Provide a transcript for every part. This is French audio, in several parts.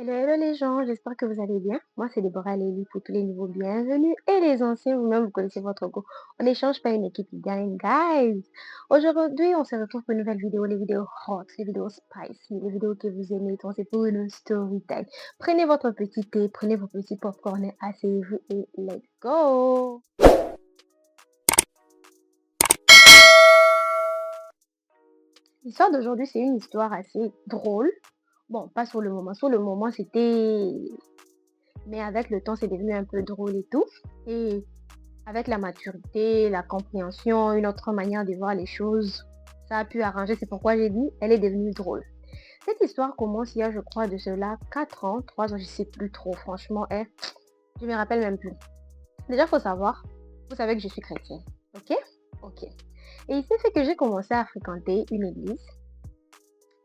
Hello, hello les gens, j'espère que vous allez bien. Moi, c'est Déborah Lélie pour tous les nouveaux bienvenus et les anciens, vous-même, vous connaissez votre go. On n'échange pas une équipe qui gagne, guys. Aujourd'hui, on se retrouve pour une nouvelle vidéo, les vidéos hot, les vidéos spicy, les vidéos que vous aimez, donc c'est pour une story time. Prenez votre petit thé, prenez vos petits popcorn, asseyez-vous et let's go. L'histoire d'aujourd'hui, c'est une histoire assez drôle. Bon, pas sur le moment. Sur le moment, c'était... Mais avec le temps, c'est devenu un peu drôle et tout. Et avec la maturité, la compréhension, une autre manière de voir les choses, ça a pu arranger. C'est pourquoi j'ai dit, elle est devenue drôle. Cette histoire commence il y a, je crois, de cela 4 ans, 3 ans, je sais plus trop. Franchement, je me rappelle même plus. Déjà, il faut savoir, vous savez que je suis chrétienne. Ok? Ok. Et il s'est fait que j'ai commencé à fréquenter une église.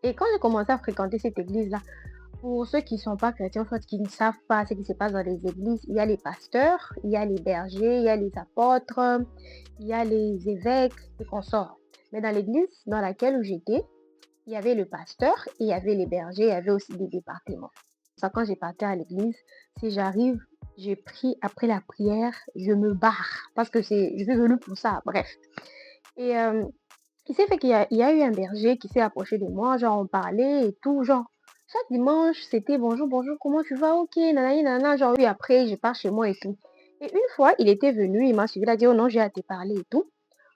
Et quand j'ai commencé à fréquenter cette église-là, pour ceux qui ne sont pas chrétiens, en fait, qui ne savent pas ce qui se passe dans les églises, il y a les pasteurs, il y a les bergers, il y a les apôtres, il y a les évêques et consorts. Mais dans l'église dans laquelle j'étais, il y avait le pasteur, il y avait les bergers, il y avait aussi des départements. Ça, quand j'ai parti à l'église, si j'arrive, j'ai pris après la prière, je me barre parce que je suis venue pour ça. Bref. Et il s'est fait qu'il y a eu un berger qui s'est approché de moi, genre on parlait et tout, genre chaque dimanche c'était bonjour, bonjour, comment tu vas, ok, nanani, nanana, genre oui, après je pars chez moi et tout. Et une fois, il était venu, il m'a suivi, il a dit, oh non, j'ai à te parler et tout.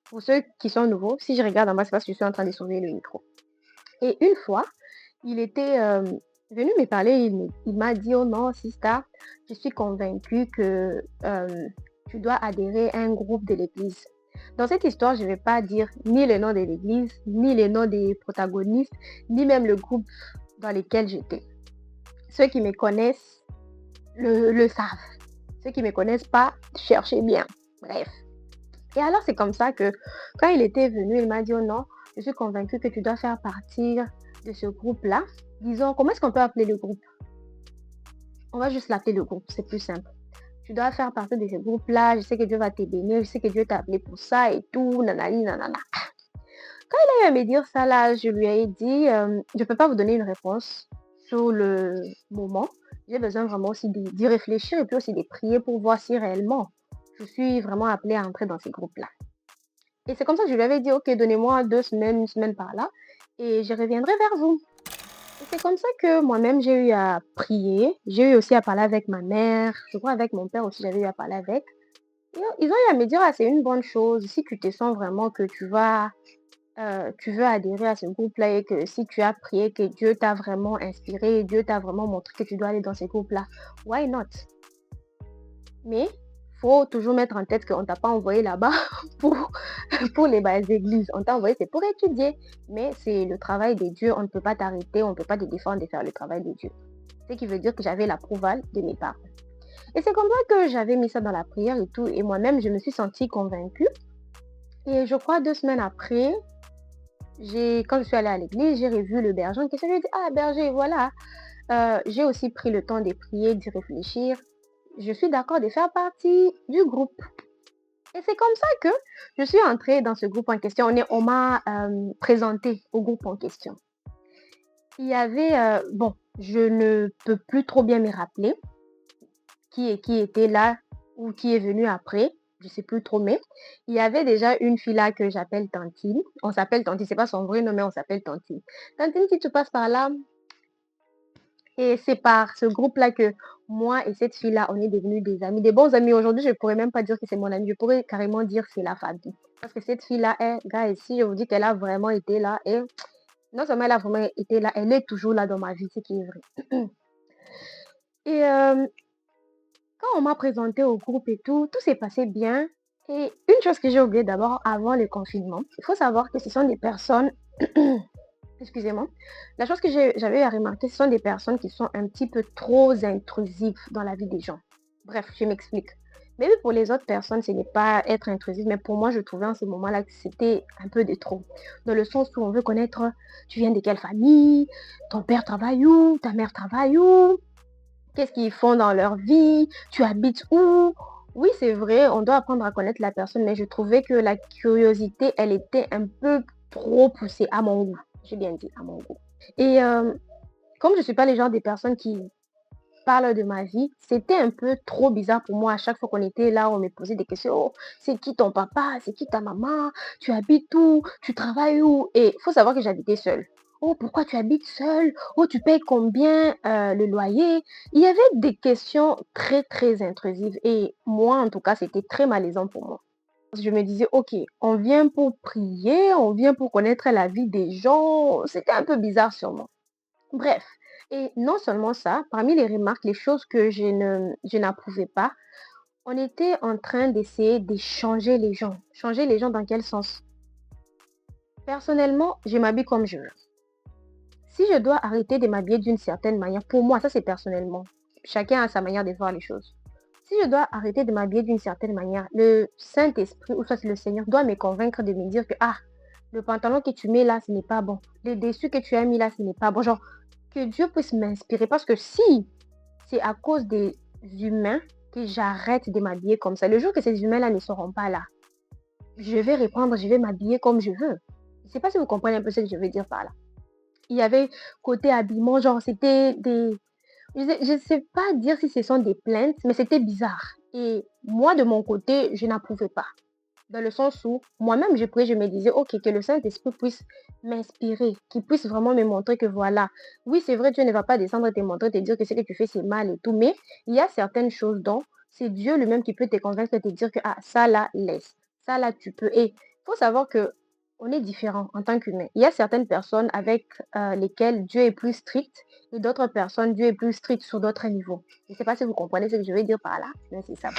Pour ceux qui sont nouveaux, si je regarde en bas, c'est parce que je suis en train de sauver le micro. Et une fois, il était venu me parler, il m'a dit, oh non, Sista, je suis convaincue que tu dois adhérer à un groupe de l'église. Dans cette histoire, je ne vais pas dire ni le nom de l'église, ni le nom des protagonistes, ni même le groupe dans lequel j'étais. Ceux qui me connaissent le savent. Ceux qui ne me connaissent pas, cherchez bien. Bref. Et alors, c'est comme ça que quand il était venu, il m'a dit, oh non, je suis convaincue que tu dois faire partie de ce groupe-là. Disons, comment est-ce qu'on peut appeler le groupe? On va juste l'appeler le groupe, c'est plus simple. Tu dois faire partie de ce groupe-là, je sais que Dieu va te bénir, je sais que Dieu t'a appelé pour ça et tout, nanani, nanana. Quand il a eu à me dire ça, là, je lui ai dit, je ne peux pas vous donner une réponse sur le moment. J'ai besoin vraiment aussi d'y réfléchir et puis aussi de prier pour voir si réellement je suis vraiment appelée à entrer dans ces groupes-là. Et c'est comme ça que je lui avais dit, ok, donnez-moi 2 semaines, une semaine par là, et je reviendrai vers vous. Et c'est comme ça que moi-même, j'ai eu à prier. J'ai eu aussi à parler avec ma mère. Je crois avec mon père aussi, j'avais eu à parler avec. Et ils ont eu à me dire, ah, c'est une bonne chose. Si tu te sens vraiment que tu veux adhérer à ce groupe-là et que si tu as prié, que Dieu t'a vraiment inspiré, Dieu t'a vraiment montré que tu dois aller dans ce groupe-là, why not? Mais faut toujours mettre en tête qu'on ne t'a pas envoyé là-bas pour, pour les belles églises. On t'a envoyé, c'est pour étudier. Mais c'est le travail de Dieu. On ne peut pas t'arrêter, on ne peut pas te défendre de faire le travail de Dieu. Ce qui veut dire que j'avais l'approval de mes parents. Et c'est comme ça que j'avais mis ça dans la prière et tout. Et moi-même, je me suis sentie convaincue. Et je crois 2 semaines après, quand je suis allée à l'église, j'ai revu le berger en question. Je lui ai dit, ah berger, voilà. J'ai aussi pris le temps de prier, d'y réfléchir. Je suis d'accord de faire partie du groupe. Et c'est comme ça que je suis entrée dans ce groupe en question. On m'a présenté au groupe en question. Il y avait, bon, je ne peux plus trop bien me rappeler qui était là ou qui est venu après. Je ne sais plus trop, mais il y avait déjà une fille là que j'appelle Tantine. On s'appelle Tantine, c'est pas son vrai nom, mais on s'appelle Tantine. Tantine, si tu passes par là, et c'est par ce groupe-là que moi et cette fille-là, on est devenus des amis, des bons amis. Aujourd'hui, je ne pourrais même pas dire que c'est mon amie, je pourrais carrément dire que c'est la famille. Parce que cette fille-là, gars, ici, je vous dis qu'elle a vraiment été là. Et non seulement elle a vraiment été là, elle est toujours là dans ma vie, ce qui est vrai. Et quand on m'a présenté au groupe et tout s'est passé bien. Et une chose que j'ai oublié d'abord avant le confinement, il faut savoir que ce sont des personnes excusez-moi. La chose que j'avais à remarquer, ce sont des personnes qui sont un petit peu trop intrusives dans la vie des gens. Bref, je m'explique. Mais oui, pour les autres personnes, ce n'est pas être intrusif, mais pour moi, je trouvais en ce moment-là que c'était un peu de trop. Dans le sens où on veut connaître, tu viens de quelle famille, ton père travaille où, ta mère travaille où, qu'est-ce qu'ils font dans leur vie, tu habites où. Oui, c'est vrai, on doit apprendre à connaître la personne, mais je trouvais que la curiosité, elle était un peu trop poussée à mon goût. J'ai bien dit à mon goût. Et comme je ne suis pas le genre des personnes qui parle de ma vie, c'était un peu trop bizarre pour moi. À chaque fois qu'on était là, on me posait des questions. Oh, c'est qui ton papa? C'est qui ta maman? Tu habites où? Tu travailles où? Et il faut savoir que j'habitais seule. Oh, pourquoi tu habites seule? Oh, tu payes combien le loyer? Il y avait des questions très, très intrusives. Et moi, en tout cas, c'était très malaisant pour moi. Je me disais, ok, on vient pour prier, on vient pour connaître la vie des gens. C'était un peu bizarre sûrement. Bref, et non seulement ça, parmi les remarques, les choses que je n'approuvais pas, on était en train d'essayer de changer les gens. Changer les gens dans quel sens? Personnellement, je m'habille comme je veux. Si je dois arrêter de m'habiller d'une certaine manière, pour moi, ça c'est personnellement. Chacun a sa manière de voir les choses. Si je dois arrêter de m'habiller d'une certaine manière, le Saint-Esprit, ou soit le Seigneur, doit me convaincre de me dire que, ah, le pantalon que tu mets là, ce n'est pas bon. Le dessus que tu as mis là, ce n'est pas bon. Genre, que Dieu puisse m'inspirer. Parce que si c'est à cause des humains que j'arrête de m'habiller comme ça, le jour que ces humains-là ne seront pas là, je vais reprendre, je vais m'habiller comme je veux. Je ne sais pas si vous comprenez un peu ce que je veux dire par là. Il y avait côté habillement, genre c'était des... Je ne sais pas dire si ce sont des plaintes, mais c'était bizarre. Et moi, de mon côté, je n'approuvais pas. Dans le sens où moi-même, je priais, je me disais, ok, que le Saint-Esprit puisse m'inspirer, qu'il puisse vraiment me montrer que voilà, oui, c'est vrai, Dieu ne va pas descendre te montrer, te dire que ce que tu fais, c'est mal et tout, mais il y a certaines choses dont c'est Dieu lui-même qui peut te convaincre et te dire que, ah, ça là, laisse, ça là, tu peux. Et il faut savoir que on est différent en tant qu'humain. Il y a certaines personnes avec lesquelles Dieu est plus strict et d'autres personnes, Dieu est plus strict sur d'autres niveaux. Je ne sais pas si vous comprenez ce que je veux dire par là, mais c'est ça.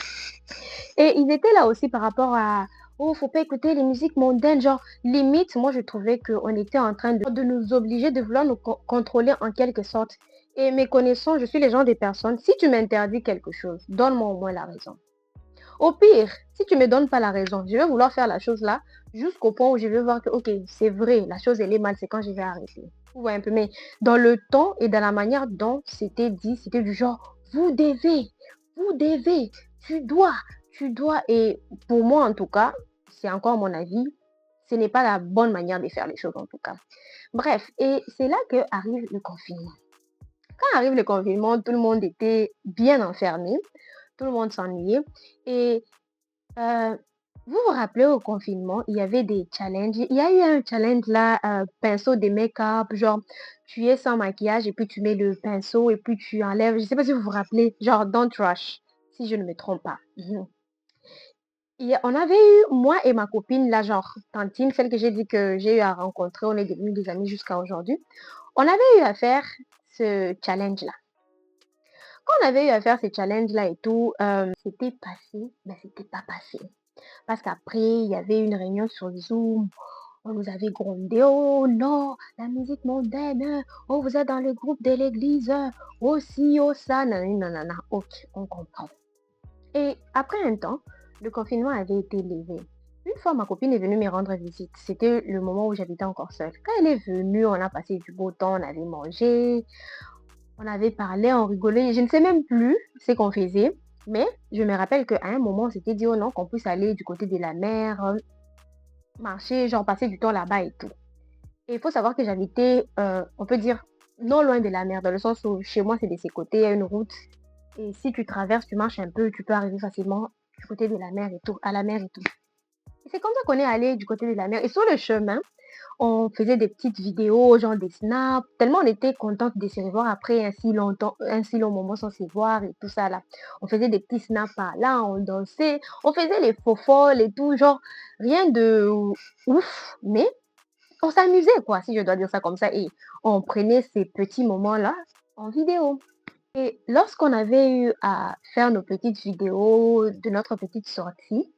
Et ils étaient là aussi par rapport à oh, faut pas écouter les musiques mondaines. Genre, limite, moi, je trouvais qu'on était en train de nous obliger, de vouloir nous contrôler en quelque sorte. Et mes connaissances, je suis le genre de personnes, si tu m'interdis quelque chose, donne-moi au moins la raison. Au pire, si tu ne me donnes pas la raison, je vais vouloir faire la chose là jusqu'au point où je vais voir que, ok, c'est vrai, la chose, elle est mal, c'est quand je vais arrêter. Vous voyez un peu, mais dans le temps et dans la manière dont c'était dit, c'était du genre, vous devez, tu dois, tu dois. Et pour moi, en tout cas, c'est encore mon avis, ce n'est pas la bonne manière de faire les choses, en tout cas. Bref, et c'est là que arrive le confinement. Quand arrive le confinement, tout le monde était bien enfermé, tout le monde s'ennuyait. Et euh, vous vous rappelez au confinement, il y avait des challenges. Il y a eu un challenge là, pinceau de make-up, genre tu es sans maquillage et puis tu mets le pinceau et puis tu enlèves. Je ne sais pas si vous vous rappelez, genre Don't Rush, si je ne me trompe pas. Mhm. On avait eu, moi et ma copine, là, genre Tantine, celle que j'ai dit que j'ai eu à rencontrer, on est devenus des amis jusqu'à aujourd'hui. On avait eu à faire ce challenge-là. Quand on avait eu à faire ce challenge-là et tout, c'était passé, mais c'était pas passé. Parce qu'après, il y avait une réunion sur Zoom. On nous avait grondé. Oh non, la musique mondaine. Oh, vous êtes dans le groupe de l'église. Oh si, oh ça. Nanani, nanana. Ok, on comprend. Et après un temps, le confinement avait été levé. Une fois, ma copine est venue me rendre visite. C'était le moment où j'habitais encore seule. Quand elle est venue, on a passé du beau temps, on avait mangé, on avait parlé, on rigolait. Je ne sais même plus ce qu'on faisait. Mais je me rappelle qu'à un moment, on s'était dit, oh non, qu'on puisse aller du côté de la mer, marcher, genre passer du temps là-bas et tout. Et il faut savoir que j'habitais, on peut dire, non loin de la mer, dans le sens où chez moi, c'est de ces côtés, il y a une route. Et si tu traverses, tu marches un peu, tu peux arriver facilement du côté de la mer et tout, à la mer et tout. Et c'est comme ça qu'on est allé du côté de la mer. Et sur le chemin, on faisait des petites vidéos, genre des snaps. Tellement on était contente de se revoir après un si longtemps, un si long moment sans se voir et tout ça là. On faisait des petits snaps par là, on dansait, on faisait les faux folles et tout, genre rien de ouf, mais on s'amusait quoi, si je dois dire ça comme ça. Et on prenait ces petits moments-là en vidéo. Et lorsqu'on avait eu à faire nos petites vidéos de notre petite sortie,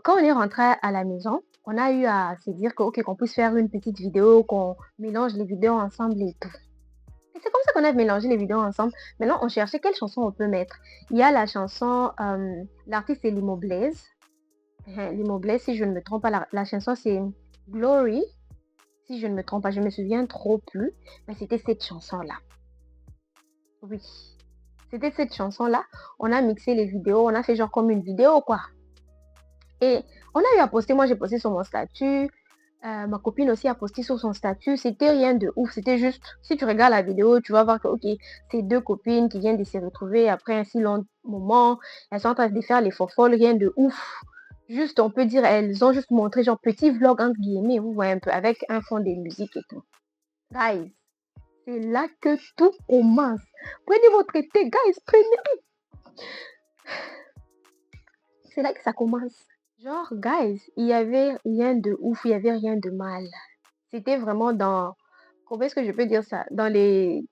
quand on est rentré à la maison, on a eu à se dire que, OK, qu'on puisse faire une petite vidéo, qu'on mélange les vidéos ensemble et tout. Et c'est comme ça qu'on a mélangé les vidéos ensemble. Maintenant, on cherchait quelle chanson on peut mettre. Il y a la chanson, l'artiste c'est Limo Blaze. Limo Blaze, si je ne me trompe pas, la chanson c'est Glory. Si je ne me trompe pas, je me souviens trop plus. Mais c'était cette chanson-là. Oui. C'était cette chanson-là. On a mixé les vidéos, on a fait genre comme une vidéo, quoi. Et on a eu à poster, moi j'ai posté sur mon statut. Ma copine aussi a posté sur son statut. C'était rien de ouf. C'était juste, si tu regardes la vidéo, tu vas voir que, ok, c'est deux copines qui viennent de se retrouver après un si long moment. Elles sont en train de faire les folles, rien de ouf. Juste, on peut dire, elles ont juste montré, genre, petit vlog, entre guillemets, vous voyez un peu, avec un fond de musique et tout. Guys, c'est là que tout commence. Prenez votre thé, guys, prenez. C'est là que ça commence. Genre, guys, il y avait rien de ouf, il y avait rien de mal. C'était vraiment dans, comment est-ce que je peux dire ça? Dans les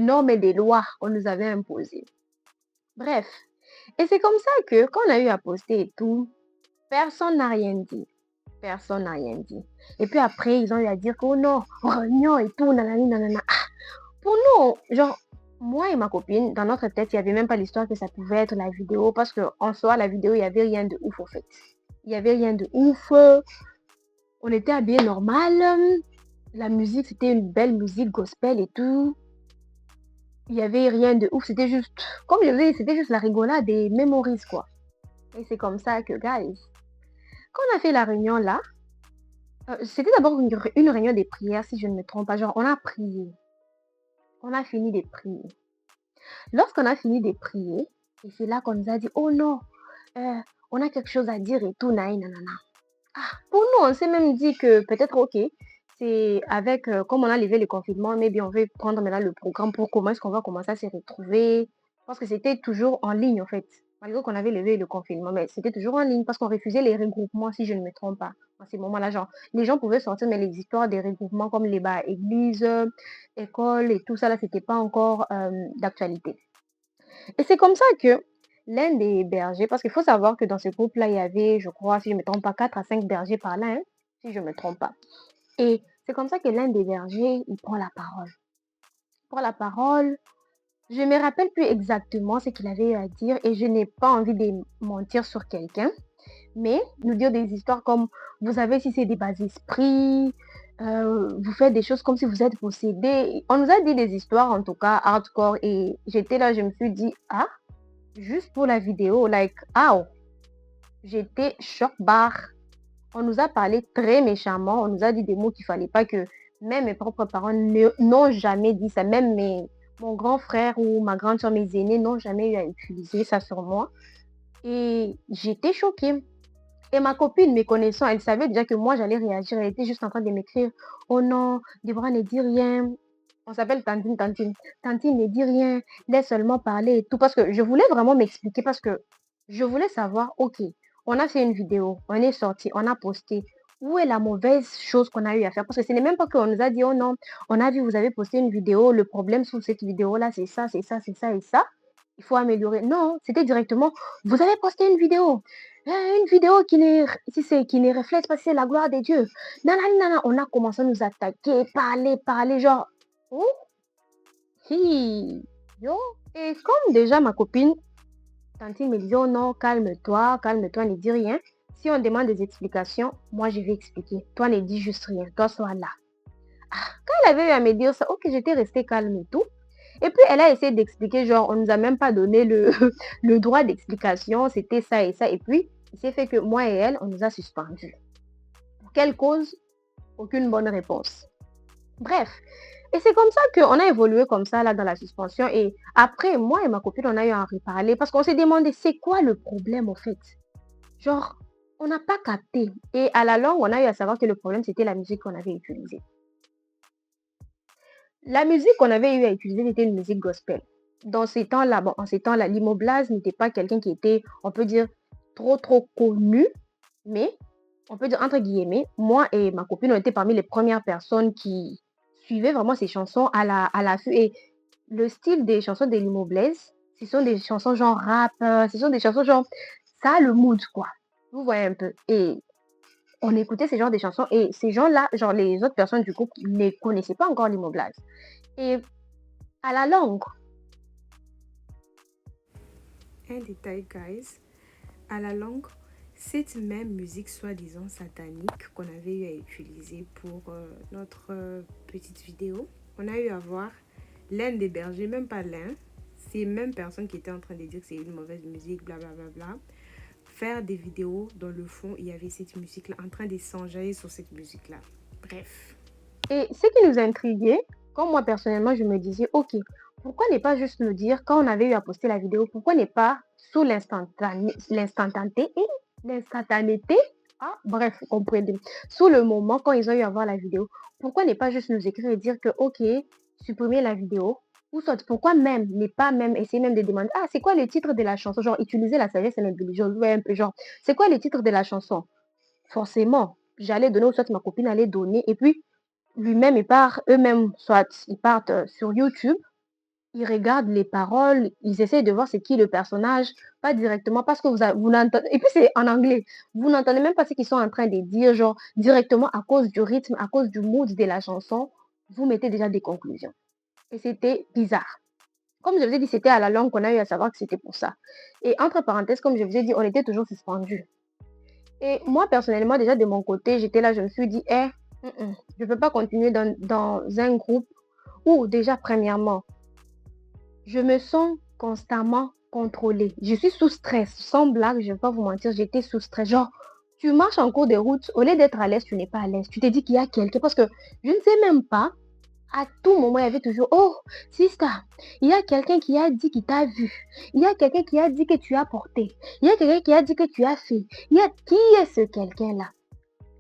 normes et des lois qu'on nous avait imposées. Bref. Et c'est comme ça que, quand on a eu à poster et tout, personne n'a rien dit. Personne n'a rien dit. Et puis après, ils ont eu à dire que, oh non, réunion et tout, nanani, nanana. Ah, pour nous, genre, moi et ma copine, dans notre tête, il n'y avait même pas l'histoire que ça pouvait être la vidéo, parce qu'en soi, la vidéo, il n'y avait rien de ouf, au fait. Il n'y avait rien de ouf. On était habillés normal. La musique, c'était une belle musique gospel et tout. Il n'y avait rien de ouf. C'était juste, comme je dis, c'était juste la rigolade des memories, quoi. Et c'est comme ça que, guys, quand on a fait la réunion là, c'était d'abord une réunion des prières, si je ne me trompe pas. Genre, on a prié. On a fini de prier. Lorsqu'on a fini de prier, et c'est là qu'on nous a dit, oh non, on a quelque chose à dire et tout, nanana. Ah, pour nous, on s'est même dit que peut-être, ok, c'est avec, comme on a levé le confinement, mais bien on veut prendre maintenant le programme pour comment est-ce qu'on va commencer à se retrouver. Parce que c'était toujours en ligne, en fait. Malgré qu'on avait levé le confinement, mais c'était toujours en ligne parce qu'on refusait les regroupements, si je ne me trompe pas. À ces moments-là, genre, les gens pouvaient sortir, mais les histoires des regroupements comme les bars, églises, écoles et tout ça, là, c'était pas encore d'actualité. Et c'est comme ça que l'un des bergers, parce qu'il faut savoir que dans ce groupe-là, il y avait, je crois, si je ne me trompe pas, 4 à 5 bergers par là, hein, si je ne me trompe pas. Et c'est comme ça que l'un des bergers, il prend la parole. Il prend la parole. Je ne me rappelle plus exactement ce qu'il avait à dire et je n'ai pas envie de mentir sur quelqu'un, mais nous dire des histoires comme vous avez si c'est des bas esprits, vous faites des choses comme si vous êtes possédé. On nous a dit des histoires en tout cas hardcore et j'étais là, je me suis dit, ah, juste pour la vidéo, like, ah, j'étais choc barre. On nous a parlé très méchamment, on nous a dit des mots qu'il fallait pas que même mes propres parents n'ont jamais dit ça. Même mon grand frère ou ma grande soeur, mes aînés n'ont jamais eu à utiliser ça sur moi. Et j'étais choquée. Et ma copine, me connaissant, elle savait déjà que moi, j'allais réagir. Elle était juste en train de m'écrire, oh non, Déborah ne dit rien. On s'appelle Tantine, Tantine. Tantine ne dit rien, laisse seulement parler et tout. Parce que je voulais vraiment m'expliquer parce que je voulais savoir, ok, on a fait une vidéo, on est sorti, on a posté. Où est la mauvaise chose qu'on a eu à faire? Parce que ce n'est même pas qu'on nous a dit, oh non, on a vu, vous avez posté une vidéo, le problème sur cette vidéo-là, c'est ça, c'est ça, c'est ça et ça. Il faut améliorer. Non, c'était directement, vous avez posté une vidéo. Une vidéo qui ne reflète pas, c'est la gloire de Dieu. Nanana, on a commencé à nous attaquer, parler, genre, oh, hi, yo. Et comme déjà ma copine, Tantine me disait, oh non, calme-toi, ne dis rien. Si on demande des explications, moi je vais expliquer. Toi, ne dis juste rien, toi, sois là. Ah, quand elle avait eu à me dire ça, ok, j'étais restée calme et tout. Et puis, elle a essayé d'expliquer, genre, on nous a même pas donné le droit d'explication, c'était ça et ça. Et puis, il s'est fait que moi et elle, on nous a suspendus. Pour quelle cause? Aucune bonne réponse. Bref. Et c'est comme ça qu'on a évolué comme ça, là, dans la suspension. Et après, moi et ma copine, on a eu à en reparler parce qu'on s'est demandé, c'est quoi le problème, au fait? Genre, on n'a pas capté. Et à la longue, on a eu à savoir que le problème, c'était la musique qu'on avait utilisée. La musique qu'on avait eu à utiliser, c'était une musique gospel. Dans ces temps-là, bon, en ces temps-là, Limo Blaze n'était pas quelqu'un qui était, on peut dire, trop connu, mais on peut dire entre guillemets, moi et ma copine, on était parmi les premières personnes qui suivaient vraiment ces chansons à l'affût. Et le style des chansons de Limo Blaze, ce sont des chansons genre rap, ce sont des chansons genre, ça a le mood, quoi. Vous voyez un peu. Et on écoutait ces genres de chansons et ces gens-là, genre les autres personnes du groupe, ne connaissaient pas encore Limo Blaze. Et à la longue, un détail, guys, à la longue, cette même musique soi-disant satanique qu'on avait eu à utiliser pour notre petite vidéo, on a eu à voir l'un des bergers, même pas l'un, ces mêmes personnes qui étaient en train de dire que c'est une mauvaise musique, blablabla, faire des vidéos dans le fond, il y avait cette musique-là, en train de s'enjailler sur cette musique-là. Bref. Et ce qui nous intriguait, comme moi personnellement, je me disais, ok, pourquoi ne pas juste nous dire, quand on avait eu à poster la vidéo, pourquoi ne pas sous l'instantanéité, bref, vous comprenez, sous le moment, quand ils ont eu à voir la vidéo, pourquoi ne pas juste nous écrire et dire que, ok, supprimer la vidéo, ou soit, pourquoi même, ne pas même essayer même de demander, c'est quoi le titre de la chanson, genre, utiliser la sagesse et l'intelligence, ouais, un peu genre, c'est quoi le titre de la chanson? Forcément, j'allais donner, ou soit ma copine allait donner, et puis, lui-même, eux-mêmes, soit ils partent sur YouTube, ils regardent les paroles, ils essayent de voir c'est qui le personnage, pas directement parce que vous n'entendez, et puis c'est en anglais, vous n'entendez même pas ce qu'ils sont en train de dire, genre directement à cause du rythme, à cause du mood de la chanson, vous mettez déjà des conclusions. Et c'était bizarre. Comme je vous ai dit, c'était à la longue qu'on a eu à savoir que c'était pour ça. Et entre parenthèses, comme je vous ai dit, on était toujours suspendus. Et moi, personnellement, déjà de mon côté, j'étais là, je me suis dit, je ne peux pas continuer dans un groupe où déjà, premièrement, je me sens constamment contrôlée. Je suis sous stress. Sans blague, je ne vais pas vous mentir, j'étais sous stress. Genre, tu marches en cours de route, au lieu d'être à l'aise, tu n'es pas à l'aise. Tu te dis qu'il y a quelqu'un, parce que je ne sais même pas, à tout moment, il y avait toujours, oh, sister, il y a quelqu'un qui a dit qu'il t'a vu. Il y a quelqu'un qui a dit que tu as porté. Il y a quelqu'un qui a dit que tu as fait. Qui est ce quelqu'un-là?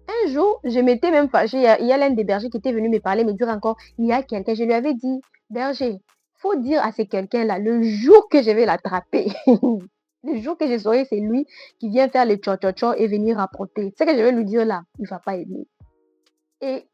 Un jour, je m'étais même fâchée. Il y a l'un des bergers qui était venu me parler, me dire encore, il y a quelqu'un. Je lui avais dit, berger, faut dire à ce quelqu'un-là, le jour que je vais l'attraper, le jour que je saurai, c'est lui qui vient faire le tcho-tcho-tcho et venir rapporter. Ce que je vais lui dire là, il ne va pas aimer. Et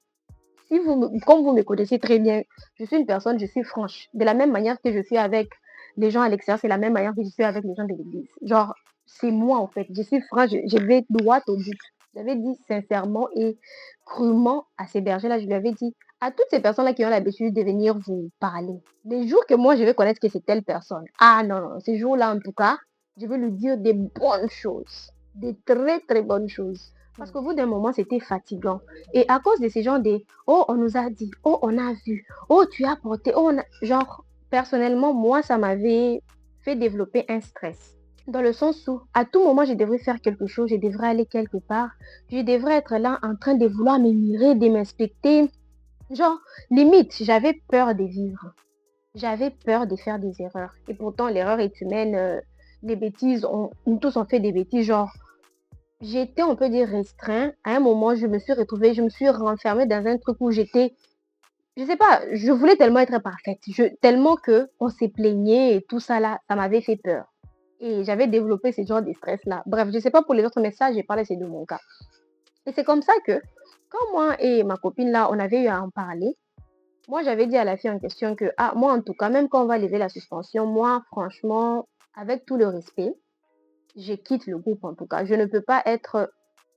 si comme vous me connaissez très bien, je suis une personne, je suis franche. De la même manière que je suis avec les gens à l'extérieur, c'est la même manière que je suis avec les gens de l'église. Genre, c'est moi en fait. Je suis franche, je vais droit au but. J'avais dit sincèrement et crûment à ces bergers-là, je lui avais dit, à toutes ces personnes-là qui ont l'habitude de venir vous parler, les jours que moi je vais connaître que c'est telle personne, non, ces jours-là en tout cas, je vais lui dire des bonnes choses, des très très bonnes choses. Parce qu'au bout d'un moment, c'était fatigant. Et à cause de ces gens des oh, on nous a dit, oh, on a vu, oh, tu as porté, oh, genre, personnellement, moi, ça m'avait fait développer un stress. Dans le sens où, à tout moment, je devrais faire quelque chose, je devrais aller quelque part, je devrais être là en train de vouloir me mirer, de m'inspecter. Genre, limite, j'avais peur de vivre. J'avais peur de faire des erreurs. Et pourtant, l'erreur est humaine. Les bêtises, nous tous on fait des bêtises. Genre, j'étais, on peut dire, restreint. À un moment, je me suis retrouvée, je me suis renfermée dans un truc où j'étais, je sais pas, je voulais tellement être parfaite. Tellement que on s'est plaigné et tout ça là, ça m'avait fait peur. Et j'avais développé ce genre de stress-là. Bref, je ne sais pas pour les autres messages, j'ai parlé, c'est de mon cas. Et c'est comme ça que, quand moi et ma copine là, on avait eu à en parler, moi j'avais dit à la fille en question que, moi en tout cas, même quand on va lever la suspension, moi franchement, avec tout le respect, je quitte le groupe en tout cas. Je ne peux pas être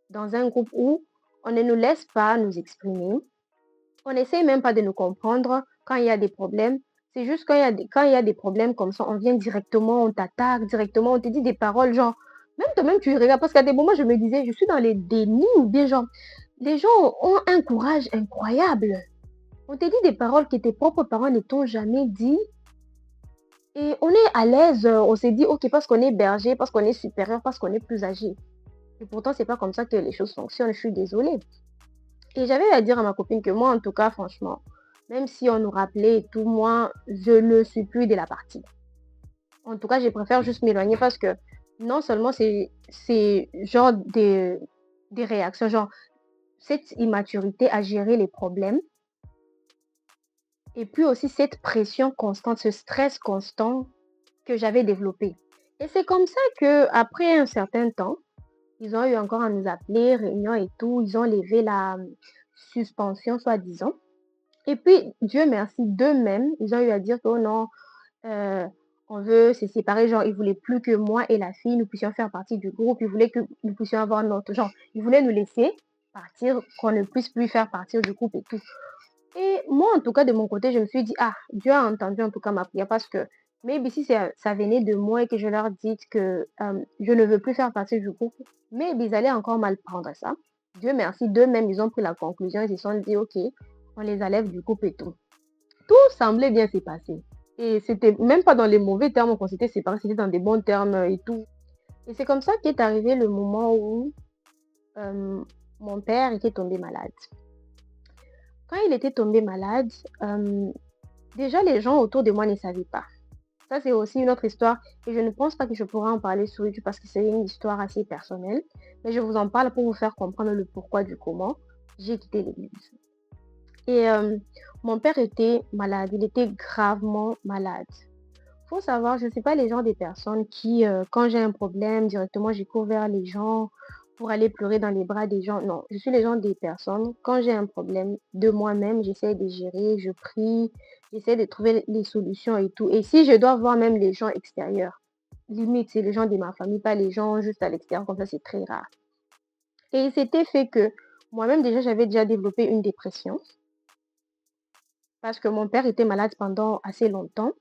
dans un groupe où on ne nous laisse pas nous exprimer. On n'essaye même pas de nous comprendre quand il y a des problèmes. C'est juste quand il y a des problèmes comme ça, on vient directement, on t'attaque directement, on te dit des paroles genre, même toi-même tu regardes, parce qu'à des moments je me disais, je suis dans les dénis ou bien genre, les gens ont un courage incroyable. On te dit des paroles que tes propres parents ne t'ont jamais dit. Et on est à l'aise, on s'est dit, ok, parce qu'on est berger, parce qu'on est supérieur, parce qu'on est plus âgé. Et pourtant, c'est pas comme ça que les choses fonctionnent, je suis désolée. Et j'avais à dire à ma copine que moi, en tout cas, franchement, même si on nous rappelait et tout, moi, je ne suis plus de la partie. En tout cas, je préfère juste m'éloigner parce que non seulement c'est genre des réactions, genre cette immaturité à gérer les problèmes, et puis aussi cette pression constante, ce stress constant que j'avais développé. Et c'est comme ça que après un certain temps, ils ont eu encore à nous appeler, réunion et tout. Ils ont levé la suspension, soi-disant. Et puis, Dieu merci, d'eux-mêmes, ils ont eu à dire que oh non, on veut se séparer. Genre, ils ne voulaient plus que moi et la fille, nous puissions faire partie du groupe. Ils voulaient que nous puissions avoir notre... Genre, ils voulaient nous laisser partir, qu'on ne puisse plus faire partir du groupe et tout. Et moi, en tout cas, de mon côté, je me suis dit, Dieu a entendu en tout cas ma prière parce que maybe si ça venait de moi et que je leur dis que je ne veux plus faire partie du groupe, maybe ils allaient encore mal prendre ça. Dieu merci, d'eux-mêmes, ils ont pris la conclusion, ils se sont dit, ok, on les enlève du groupe et tout. Tout semblait bien se passer. Et c'était même pas dans les mauvais termes qu'on s'était séparés, c'était dans des bons termes et tout. Et c'est comme ça qu'est arrivé le moment où euh, mon père était tombé malade. Quand il était tombé malade, déjà les gens autour de moi ne savaient pas. Ça, c'est aussi une autre histoire et je ne pense pas que je pourrais en parler sur YouTube parce que c'est une histoire assez personnelle. Mais je vous en parle pour vous faire comprendre le pourquoi du comment j'ai quitté l'église. Et mon père était malade, il était gravement malade. Faut savoir, je ne suis pas les gens des personnes qui, quand j'ai un problème, directement, je cours vers les gens pour aller pleurer dans les bras des gens. Non, je suis les gens des personnes. Quand j'ai un problème de moi-même, j'essaie de gérer, je prie, j'essaie de trouver les solutions et tout. Et si je dois voir même les gens extérieurs, limite, c'est les gens de ma famille, pas les gens juste à l'extérieur, comme ça, c'est très rare. Et il s'était fait que moi-même, déjà, j'avais déjà développé une dépression parce que mon père était malade pendant assez longtemps.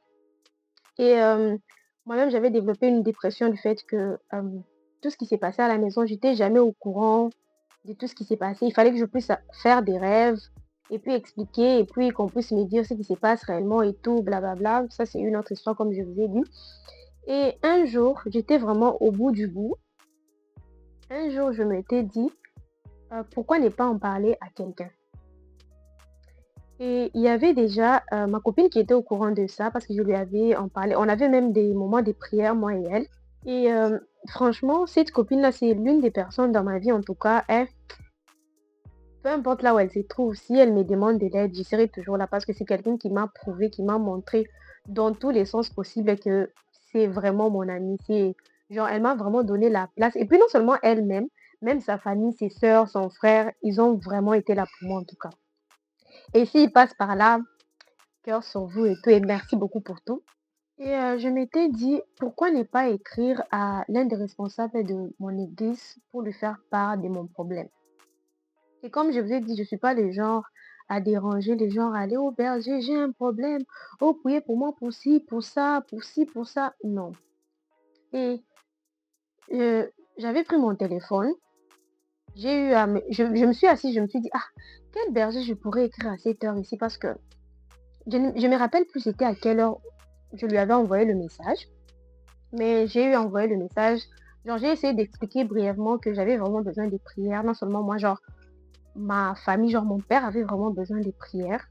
Et moi-même, j'avais développé une dépression du fait que tout ce qui s'est passé à la maison, j'étais jamais au courant de tout ce qui s'est passé. Il fallait que je puisse faire des rêves et puis expliquer et puis qu'on puisse me dire ce qui se passe réellement et tout, blablabla. Ça, c'est une autre histoire, comme je vous ai dit. Et un jour, j'étais vraiment au bout du bout. Un jour, je m'étais dit, pourquoi ne pas en parler à quelqu'un? Et il y avait déjà ma copine qui était au courant de ça parce que je lui avais en parlé. On avait même des moments de prière, moi et elle. Et franchement, cette copine-là, c'est l'une des personnes dans ma vie, en tout cas, peu importe là où elle se trouve, si elle me demande de l'aide, je serai toujours là parce que c'est quelqu'un qui m'a prouvé, qui m'a montré dans tous les sens possibles que c'est vraiment mon amie. Genre, elle m'a vraiment donné la place. Et puis non seulement elle-même, même sa famille, ses sœurs, son frère, ils ont vraiment été là pour moi en tout cas. Et s'ils passent par là, cœur sur vous et tout, et merci beaucoup pour tout. Et je m'étais dit, pourquoi ne pas écrire à l'un des responsables de mon église pour lui faire part de mon problème. Et comme je vous ai dit, je ne suis pas le genre à déranger, le genre à aller au berger, j'ai un problème. Oh, priez pour moi pour ci, pour ça, pour ci, pour ça. Non. Et j'avais pris mon téléphone, j'ai eu je me suis assise, je me suis dit, ah, quel berger je pourrais écrire à cette heure ici parce que je me rappelle plus c'était à quelle heure je lui avais envoyé le message. Mais j'ai eu envoyé le message. Genre, j'ai essayé d'expliquer brièvement que j'avais vraiment besoin de prières. Non seulement moi, genre, ma famille, genre, mon père avait vraiment besoin de prières.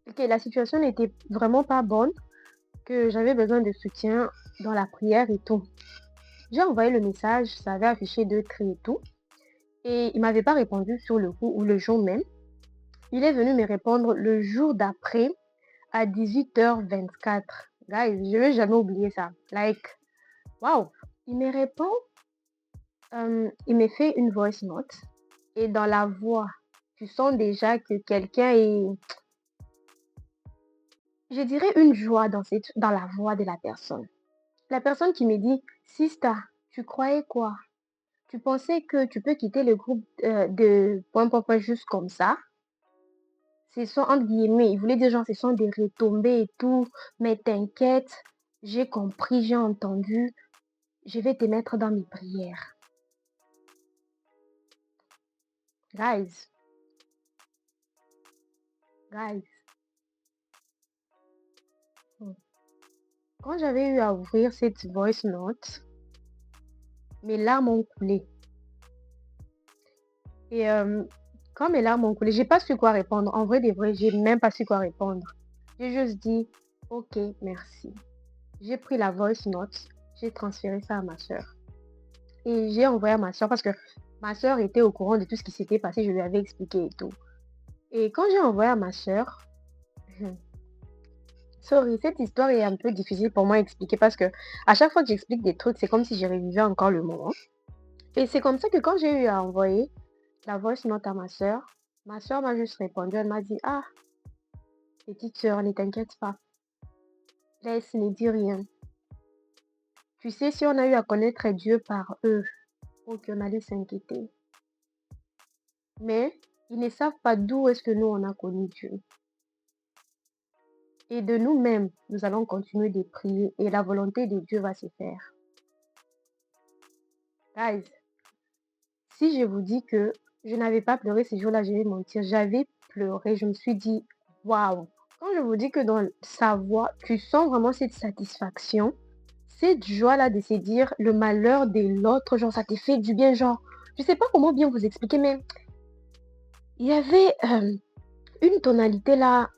Et que la situation n'était vraiment pas bonne, que j'avais besoin de soutien dans la prière et tout. J'ai envoyé le message, ça avait affiché 2 traits et tout. Et il m'avait pas répondu sur le coup ou le jour même. Il est venu me répondre le jour d'après à 18h24. Guys, je vais jamais oublier ça. Like, waouh! Il me répond. Il me fait une voice note et dans la voix, tu sens déjà que quelqu'un est, je dirais, une joie dans la voix de la personne. La personne qui me dit, Sista, tu croyais quoi? Tu pensais que tu peux quitter le groupe de point, point, point juste comme ça? Ce sont, entre guillemets, il voulait dire genre, ce sont des retombées et tout, mais t'inquiète, j'ai compris, j'ai entendu, je vais te mettre dans mes prières. Guys, guys. hmm. Quand j'avais eu à ouvrir cette voice note, mes larmes ont coulé. Et quand mes larmes ont coulé, j'ai pas su quoi répondre. En vrai, de vrai, j'ai même pas su quoi répondre. J'ai juste dit, ok, merci. J'ai pris la voice note, j'ai transféré ça à ma soeur. Et j'ai envoyé à ma soeur parce que ma soeur était au courant de tout ce qui s'était passé, je lui avais expliqué et tout. Et quand j'ai envoyé à ma soeur, sorry, cette histoire est un peu difficile pour moi à expliquer parce que à chaque fois que j'explique des trucs, c'est comme si je revivais encore le moment. Et c'est comme ça que quand j'ai eu à envoyer la voice note à ma soeur m'a juste répondu, elle m'a dit, ah, petite soeur, ne t'inquiète pas, laisse, ne dis rien. Tu sais, si on a eu à connaître Dieu par eux, ok, on allait s'inquiéter. Mais ils ne savent pas d'où est-ce que nous, on a connu Dieu. Et de nous-mêmes, nous allons continuer de prier et la volonté de Dieu va se faire. Guys, si je vous dis que je n'avais pas pleuré ce jour-là, je vais mentir. J'avais pleuré. Je me suis dit, waouh. Quand je vous dis que dans sa voix, tu sens vraiment cette satisfaction, cette joie-là de se dire le malheur de l'autre, genre, ça te fait du bien, genre, je sais pas comment bien vous expliquer, mais il y avait une tonalité là,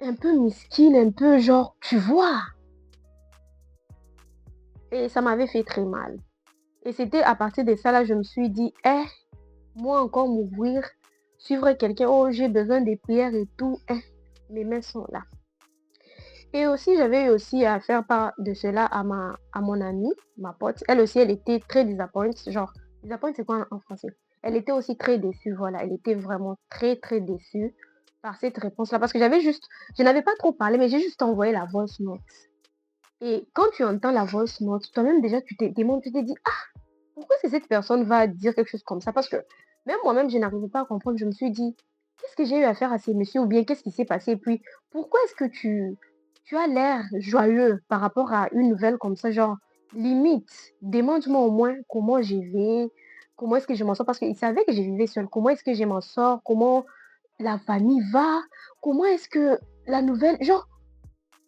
un peu mesquine, un peu genre, tu vois, et ça m'avait fait très mal. Et c'était à partir de ça là, je me suis dit, eh, moi encore m'ouvrir, suivre quelqu'un, oh, j'ai besoin des prières et tout, eh, mes mains sont là. Et aussi, j'avais eu aussi à faire part de cela à mon amie, ma pote. Elle aussi, elle était très disappointée. Genre, disappointée, c'est quoi en français? Elle était aussi très déçue, voilà. Elle était vraiment très, très déçue par cette réponse-là. Parce que je n'avais pas trop parlé, mais j'ai juste envoyé la voice note. Et quand tu entends la voice note, toi-même déjà, tu te demandes, tu te dis, ah, pourquoi est-ce que cette personne va dire quelque chose comme ça? Parce que même moi-même, je n'arrivais pas à comprendre. Je me suis dit, qu'est-ce que j'ai eu à faire à ces messieurs ou bien qu'est-ce qui s'est passé? Et puis, pourquoi est-ce que tu as l'air joyeux par rapport à une nouvelle comme ça? Genre, limite, demande-moi au moins comment je vais, comment est-ce que je m'en sors? Parce qu'ils savaient que je vivais seule. Comment est-ce que je m'en sors? Comment la famille va? Comment est-ce que la nouvelle... Genre,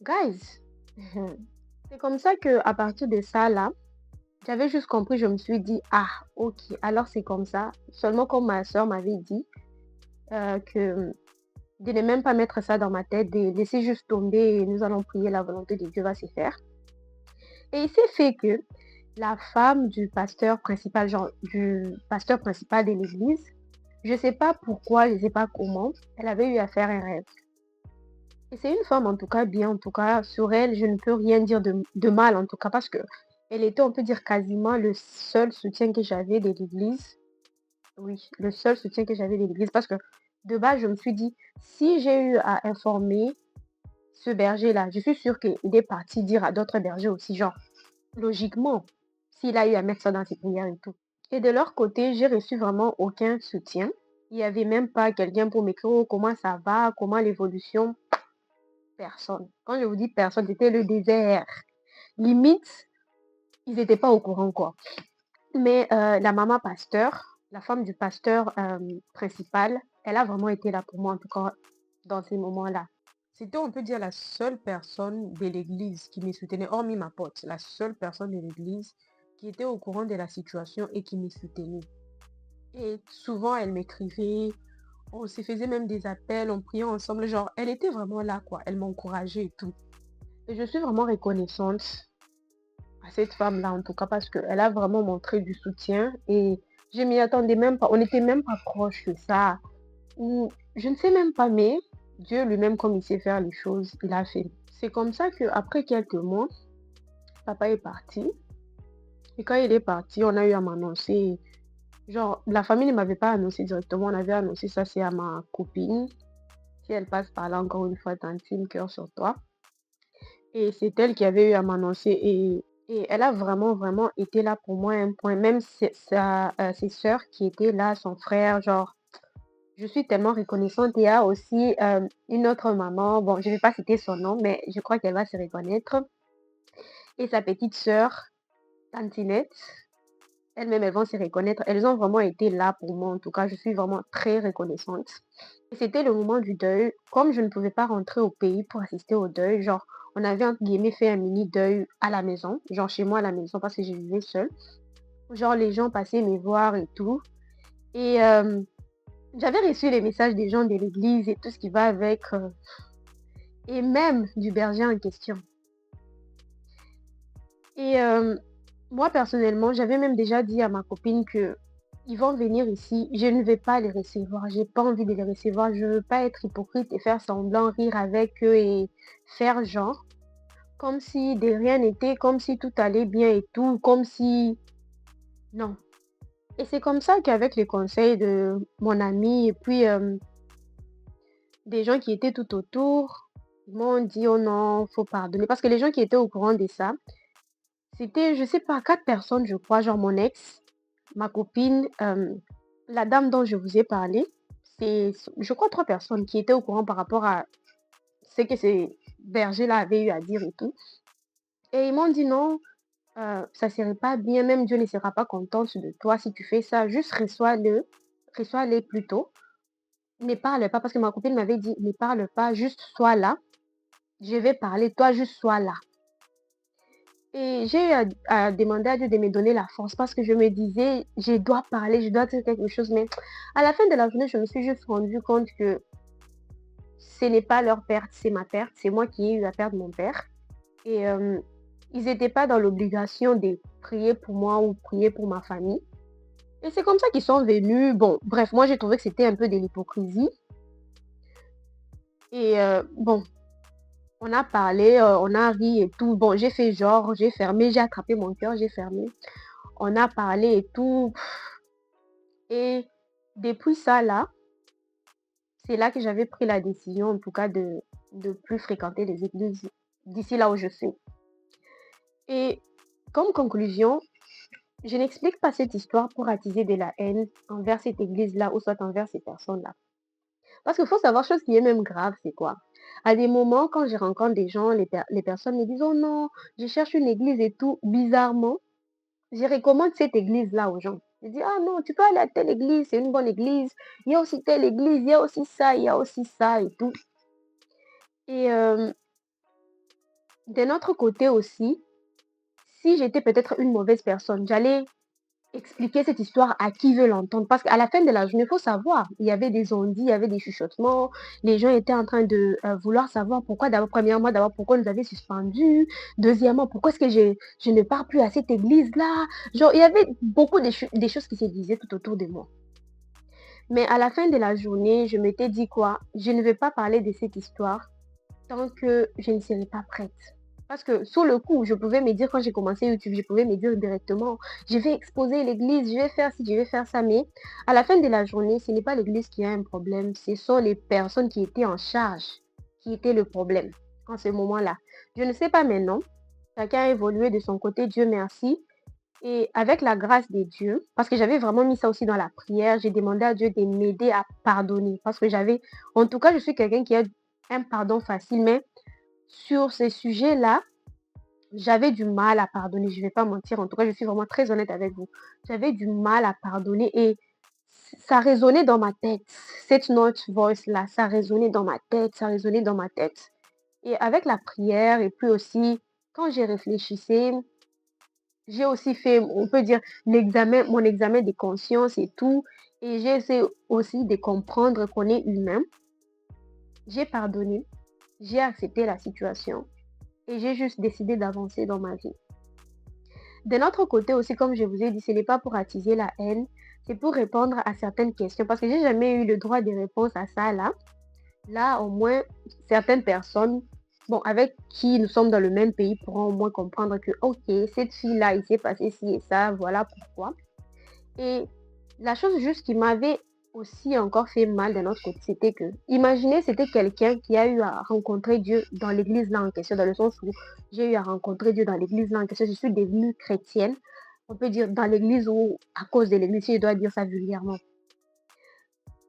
guys, c'est comme ça que à partir de ça, là, j'avais juste compris, je me suis dit, ah, ok, alors c'est comme ça. Seulement comme ma soeur m'avait dit que de ne même pas mettre ça dans ma tête, de laisser juste tomber et nous allons prier, la volonté de Dieu va se faire. Et il s'est fait que la femme du pasteur principal, genre du pasteur principal de l'église, je ne sais pas pourquoi, je ne sais pas comment, elle avait eu à faire un rêve. Et c'est une femme en tout cas bien, en tout cas sur elle, je ne peux rien dire de mal en tout cas parce que elle était, on peut dire, quasiment le seul soutien que j'avais de l'église. Oui, le seul soutien que j'avais de l'église parce que de base, je me suis dit, si j'ai eu à informer ce berger-là, je suis sûre qu'il est parti dire à d'autres bergers aussi, genre, logiquement, s'il a eu à mettre ça dans ses prières et tout. Et de leur côté, j'ai reçu vraiment aucun soutien. Il n'y avait même pas quelqu'un pour m'écrire oh, comment ça va, comment l'évolution. Personne. Quand je vous dis personne, c'était le désert. Limite, ils n'étaient pas au courant, quoi. Mais la maman pasteur, la femme du pasteur principal, elle a vraiment été là pour moi, en tout cas, dans ces moments-là. C'était, on peut dire, la seule personne de l'église qui me soutenait, hormis ma pote, la seule personne de l'église qui était au courant de la situation et qui me soutenait. Et souvent, elle m'écrivait, on se faisait même des appels, on priait ensemble, genre, elle était vraiment là, quoi. Elle m'encourageait et tout. Et je suis vraiment reconnaissante à cette femme-là, en tout cas, parce qu'elle a vraiment montré du soutien et je m'y attendais même pas. On n'était même pas proche de ça. Ou je ne sais même pas, mais Dieu lui-même, comme il sait faire les choses, il a fait. C'est comme ça qu'après quelques mois, papa est parti. Et quand il est parti, on a eu à m'annoncer. Genre, la famille ne m'avait pas annoncé directement, on avait annoncé ça, c'est à ma copine. Si elle passe par là, encore une fois, tantine, cœur sur toi. Et c'est elle qui avait eu à m'annoncer et elle a vraiment, vraiment été là pour moi à un point. Même ses sœurs qui étaient là, son frère, genre, je suis tellement reconnaissante. Il y a aussi une autre maman, bon, je ne vais pas citer son nom, mais je crois qu'elle va se reconnaître. Et sa petite sœur, Tantinette, elles-mêmes, elles vont se reconnaître. Elles ont vraiment été là pour moi. En tout cas, je suis vraiment très reconnaissante. Et c'était le moment du deuil. Comme je ne pouvais pas rentrer au pays pour assister au deuil, genre, on avait entre guillemets fait un mini deuil à la maison, genre chez moi à la maison parce que je vivais seule. Genre, les gens passaient me voir et tout. Et j'avais reçu les messages des gens de l'église et tout ce qui va avec. Et même du berger en question. Et moi, personnellement, j'avais même déjà dit à ma copine que ils vont venir ici, je ne vais pas les recevoir, j'ai pas envie de les recevoir, je veux pas être hypocrite et faire semblant, rire avec eux et faire genre, comme si de rien n'était, comme si tout allait bien et tout, comme si... Non. Et c'est comme ça qu'avec les conseils de mon ami et puis des gens qui étaient tout autour, ils m'ont dit, oh non, faut pardonner. Parce que les gens qui étaient au courant de ça, c'était, je sais pas, 4 personnes, je crois, genre mon ex, ma copine, la dame dont je vous ai parlé, c'est, je crois, 3 personnes qui étaient au courant par rapport à ce que ces bergers-là avaient eu à dire et tout. Et ils m'ont dit non, ça serait pas bien, même Dieu ne sera pas content de toi si tu fais ça. Juste reçois-les plutôt. Ne parle pas, parce que ma copine m'avait dit, ne parle pas, juste sois là. Je vais parler, toi juste sois là. Et j'ai eu à demander à Dieu de me donner la force parce que je me disais, je dois parler, je dois dire quelque chose. Mais à la fin de la journée, je me suis juste rendu compte que ce n'est pas leur perte, c'est ma perte. C'est moi qui ai eu à perdre mon père. Et ils n'étaient pas dans l'obligation de prier pour moi ou prier pour ma famille. Et c'est comme ça qu'ils sont venus. Bon, bref, moi j'ai trouvé que c'était un peu de l'hypocrisie. Et bon, on a parlé, on a ri et tout. Bon, j'ai fait genre, j'ai fermé, j'ai attrapé mon cœur, j'ai fermé. On a parlé et tout. Et depuis ça là, c'est là que j'avais pris la décision, en tout cas, de plus fréquenter les églises d'ici là où je suis. Et comme conclusion, je n'explique pas cette histoire pour attiser de la haine envers cette église-là ou soit envers ces personnes-là. Parce qu'il faut savoir, chose qui est même grave, c'est quoi? À des moments, quand je rencontre des gens, les personnes me disent, oh non, je cherche une église et tout. Bizarrement, je recommande cette église-là aux gens. Je dis, ah non, tu peux aller à telle église, c'est une bonne église. Il y a aussi telle église, il y a aussi ça, il y a aussi ça et tout. Et d'un autre côté aussi, si j'étais peut-être une mauvaise personne, j'allais expliquer cette histoire à qui veut l'entendre. Parce qu'à la fin de la journée, il faut savoir, il y avait des ondits, il y avait des chuchotements, les gens étaient en train de vouloir savoir pourquoi, d'abord, premièrement, d'abord, pourquoi nous avait suspendus, deuxièmement, pourquoi est-ce que je ne pars plus à cette église-là. Genre, il y avait beaucoup des choses qui se disaient tout autour de moi. Mais à la fin de la journée, je m'étais dit quoi? Je ne vais pas parler de cette histoire tant que je ne serai pas prête. Parce que sur le coup, je pouvais me dire, quand j'ai commencé YouTube, je pouvais me dire directement, je vais exposer l'église, je vais faire ci, je vais faire ça. Mais à la fin de la journée, ce n'est pas l'église qui a un problème, ce sont les personnes qui étaient en charge qui étaient le problème en ce moment-là. Je ne sais pas maintenant. Chacun a évolué de son côté, Dieu merci. Et avec la grâce de Dieu, parce que j'avais vraiment mis ça aussi dans la prière, j'ai demandé à Dieu de m'aider à pardonner. Parce que en tout cas, je suis quelqu'un qui a un pardon facile, mais sur ces sujets-là, j'avais du mal à pardonner. Je ne vais pas mentir. En tout cas, je suis vraiment très honnête avec vous. J'avais du mal à pardonner et ça résonnait dans ma tête. Cette note voice-là, ça résonnait dans ma tête, ça résonnait dans ma tête. Et avec la prière et puis aussi, quand j'ai réfléchissé, j'ai aussi fait, on peut dire, mon examen de conscience et tout. Et j'ai essayé aussi de comprendre qu'on est humain. J'ai pardonné, j'ai accepté la situation et j'ai juste décidé d'avancer dans ma vie. D'un autre côté aussi, comme je vous ai dit, ce n'est pas pour attiser la haine, c'est pour répondre à certaines questions parce que j'ai jamais eu le droit de réponse à ça là. Là, au moins, certaines personnes, bon, avec qui nous sommes dans le même pays pourront au moins comprendre que, ok, cette fille-là, il s'est passé ci et ça, voilà pourquoi. Et la chose juste qui m'avait aussi encore fait mal d'un autre côté, c'était que, imaginez, c'était quelqu'un qui a eu à rencontrer Dieu dans l'église là en question, dans le sens où j'ai eu à rencontrer Dieu dans l'église là en question. Je suis devenue chrétienne, on peut dire dans l'église ou à cause de l'église, si je dois dire ça vulgairement.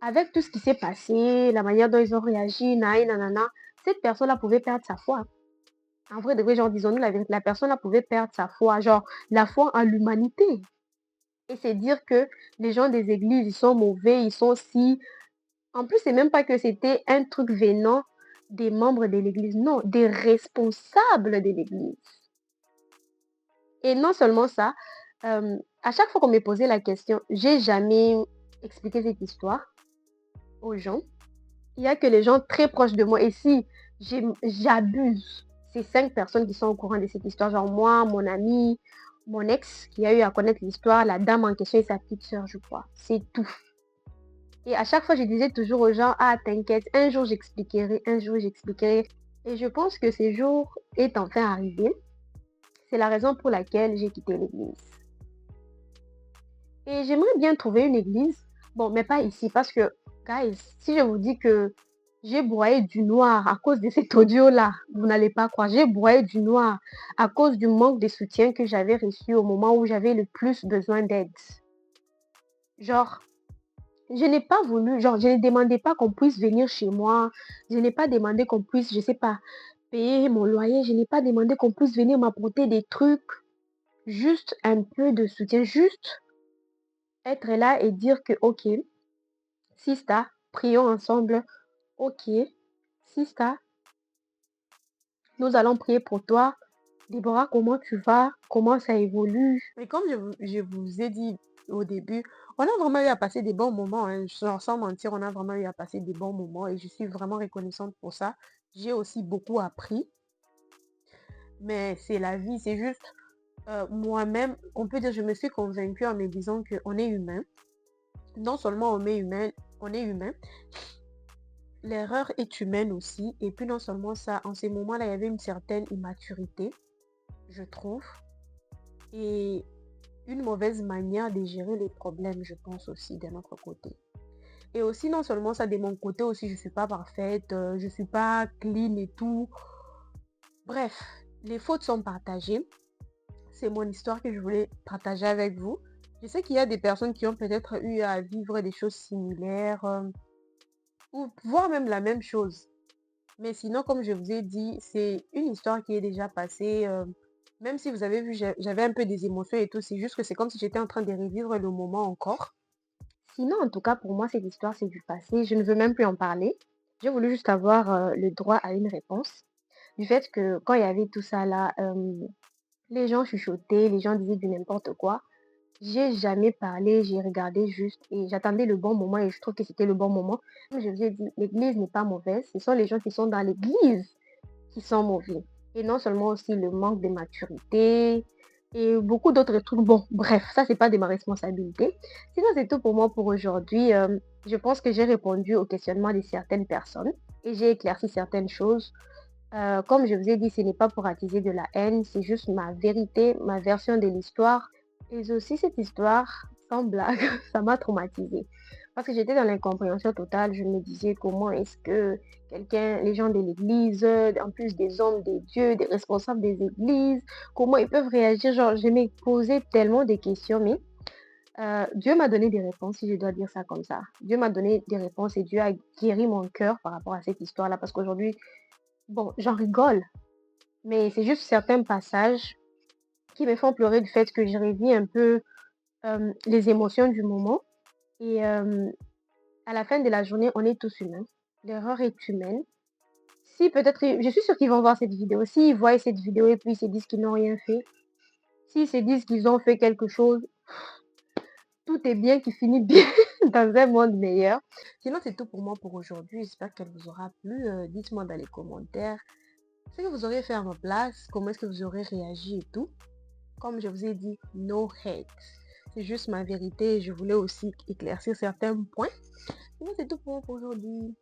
Avec tout ce qui s'est passé, la manière dont ils ont réagi, nanana, cette personne-là pouvait perdre sa foi. En vrai, de vrai, genre, disons-nous la vérité, la personne-là pouvait perdre sa foi, genre, la foi en l'humanité. Et c'est dire que les gens des églises, ils sont mauvais, ils sont si. En plus, c'est même pas que c'était un truc venant des membres de l'église, non, des responsables de l'église. Et non seulement ça, à chaque fois qu'on me posait la question, j'ai jamais expliqué cette histoire aux gens. Il y a que les gens très proches de moi. Et si j'abuse, c'est 5 personnes qui sont au courant de cette histoire. Genre moi, mon ami, mon ex qui a eu à connaître l'histoire, la dame en question et sa petite soeur, je crois. C'est tout. Et à chaque fois, je disais toujours aux gens, ah, t'inquiète, un jour j'expliquerai, un jour j'expliquerai. Et je pense que ce jour est enfin arrivé. C'est la raison pour laquelle j'ai quitté l'église. Et j'aimerais bien trouver une église, bon, mais pas ici, parce que, guys, si je vous dis que j'ai broyé du noir à cause de cet audio-là, vous n'allez pas croire. J'ai broyé du noir à cause du manque de soutien que j'avais reçu au moment où j'avais le plus besoin d'aide. Genre, je n'ai pas voulu, genre, je ne demandais pas qu'on puisse venir chez moi. Je n'ai pas demandé qu'on puisse, je sais pas, payer mon loyer. Je n'ai pas demandé qu'on puisse venir m'apporter des trucs. Juste un peu de soutien, juste être là et dire que, ok, Sista, prions ensemble. Ok, Sista, nous allons prier pour toi. Déborah, comment tu vas? Comment ça évolue? Et comme je vous ai dit au début, on a vraiment eu à passer des bons moments, hein. Sans mentir, on a vraiment eu à passer des bons moments et je suis vraiment reconnaissante pour ça. J'ai aussi beaucoup appris, mais c'est la vie, c'est juste moi-même, on peut dire, je me suis convaincue en me disant qu'on est humain. Non seulement on est humain, l'erreur est humaine aussi. Et puis non seulement ça, en ces moments-là, il y avait une certaine immaturité, je trouve, et une mauvaise manière de gérer les problèmes, je pense aussi, de notre côté. Et aussi, non seulement ça, de mon côté aussi, je suis pas parfaite, je suis pas clean et tout. Bref, les fautes sont partagées. C'est mon histoire que je voulais partager avec vous. Je sais qu'il y a des personnes qui ont peut-être eu à vivre des choses similaires, ou voire même la même chose. Mais sinon, comme je vous ai dit, c'est une histoire qui est déjà passée. Même si vous avez vu, j'avais un peu des émotions et tout, c'est juste que c'est comme si j'étais en train de revivre le moment encore. Sinon, en tout cas, pour moi, cette histoire, c'est du passé. Je ne veux même plus en parler. J'ai voulu juste avoir le droit à une réponse. Du fait que quand il y avait tout ça là, les gens chuchotaient, les gens disaient du n'importe quoi. J'ai jamais parlé, j'ai regardé juste et j'attendais le bon moment et je trouve que c'était le bon moment. Comme je vous ai dit, l'église n'est pas mauvaise, ce sont les gens qui sont dans l'église qui sont mauvais. Et non seulement aussi le manque de maturité et beaucoup d'autres trucs. Bon, bref, ça, c'est pas de ma responsabilité. Sinon, c'est tout pour moi pour aujourd'hui. Je pense que j'ai répondu aux questionnements de certaines personnes et j'ai éclairci certaines choses. Comme je vous ai dit, ce n'est pas pour attiser de la haine, c'est juste ma vérité, ma version de l'histoire. Et aussi, cette histoire, sans blague, ça m'a traumatisée. Parce que j'étais dans l'incompréhension totale. Je me disais comment est-ce que les gens de l'église, en plus des hommes, des dieux, des responsables des églises, comment ils peuvent réagir. Genre, je me posais tellement de questions, mais Dieu m'a donné des réponses, si je dois dire ça comme ça. Dieu m'a donné des réponses et Dieu a guéri mon cœur par rapport à cette histoire-là. Parce qu'aujourd'hui, bon, j'en rigole, mais c'est juste certains passages qui me font pleurer du fait que je revis un peu les émotions du moment. Et à la fin de la journée, on est tous humains. L'erreur est humaine. Si peut-être, je suis sûre qu'ils vont voir cette vidéo. S'ils voient cette vidéo et puis ils se disent qu'ils n'ont rien fait, s'ils se disent qu'ils ont fait quelque chose, tout est bien qui finit bien dans un monde meilleur. Sinon, c'est tout pour moi pour aujourd'hui. J'espère qu'elle vous aura plu. Dites-moi dans les commentaires ce que vous auriez fait à ma place, comment est-ce que vous aurez réagi et tout. Comme je vous ai dit, no hate. C'est juste ma vérité et je voulais aussi éclaircir certains points. Sinon, c'est tout pour moi pour aujourd'hui.